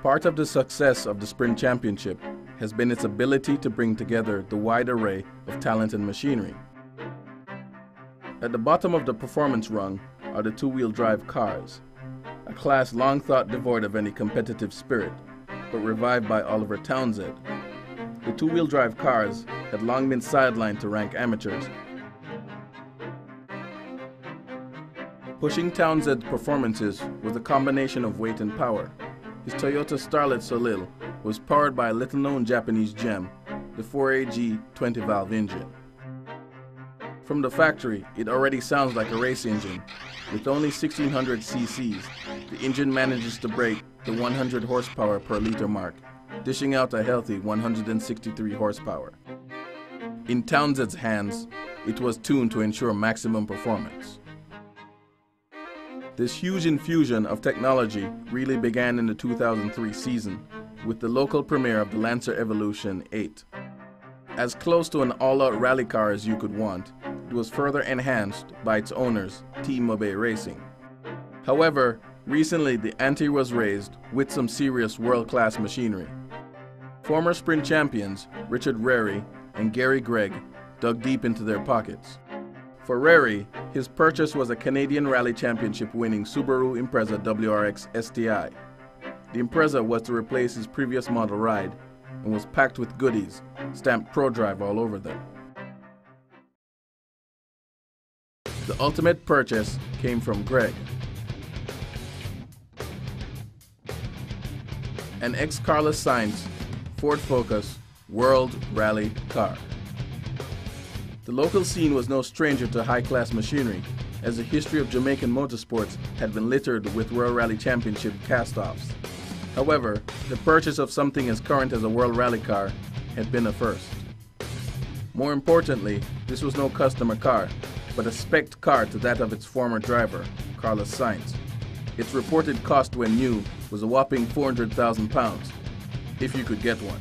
Part of the success of the Sprint Championship has been its ability to bring together the wide array of talent and machinery. At the bottom of the performance rung are the two-wheel drive cars, a class long thought devoid of any competitive spirit, but revived by Oliver Townsend. The two-wheel drive cars had long been sidelined to rank amateurs. Pushing Townsend's performances was a combination of weight and power. His Toyota Starlet Solil was powered by a little-known Japanese gem, the 4AG 20-valve engine. From the factory, it already sounds like a race engine. With only 1600 cc's, the engine manages to break the 100 horsepower per liter mark, dishing out a healthy 163 horsepower. In Townsend's hands, it was tuned to ensure maximum performance. This huge infusion of technology really began in the 2003 season with the local premiere of the Lancer Evolution 8. As close to an all-out rally car as you could want, it was further enhanced by its owners, Team Mobe Racing. However, recently the ante was raised with some serious world-class machinery. Former Sprint champions Richard Rary and Gary Gregg dug deep into their pockets. For Rary, his purchase was a Canadian Rally Championship winning Subaru Impreza WRX STI. The Impreza was to replace his previous model ride and was packed with goodies, stamped ProDrive all over them. The ultimate purchase came from Gregg. An ex-Carlos Sainz Ford Focus World Rally car. The local scene was no stranger to high-class machinery, as the history of Jamaican motorsports had been littered with World Rally Championship cast-offs. However, the purchase of something as current as a World Rally car had been a first. More importantly, this was no customer car, but a spec car to that of its former driver, Carlos Sainz. Its reported cost when new was a whopping £400,000, if you could get one.